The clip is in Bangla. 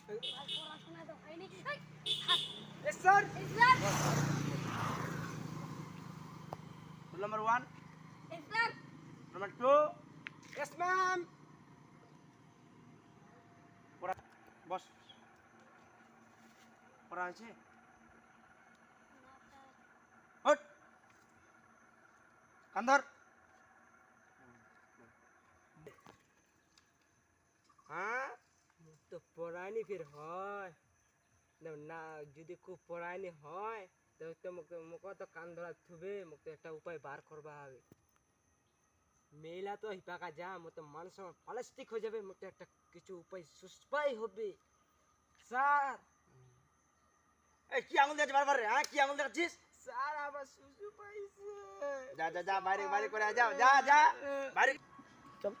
পড়াশোনা তো হয়নি। Yes, sir. Sir, Rule number 1. Sir, Number 2. Yes, ma'am. পড়া বস পড়া হয়েছে হট কান্দর हाँ तो पढ़ाई फिर হয় না যদি খুব পড়াইনি হয় তো মুখ তো কান ধরা থুবে মুখ তো একটা উপায় বার করবা হবে মেলা তো হিপাকা যা মো তো মানুষ প্লাস্টিক হয়ে যাবে মুখ একটা কিছু উপায় সুস্পাই হবে স্যার এই কি আঙুল দেখাচ্ছিস বারবার রে হ্যাঁ কি আঙুল দেখাচ্ছিস স্যার আবার সুসু পাইছে যা যা যা বাইরে বাইরে করে যাও যা যা বাইরে চল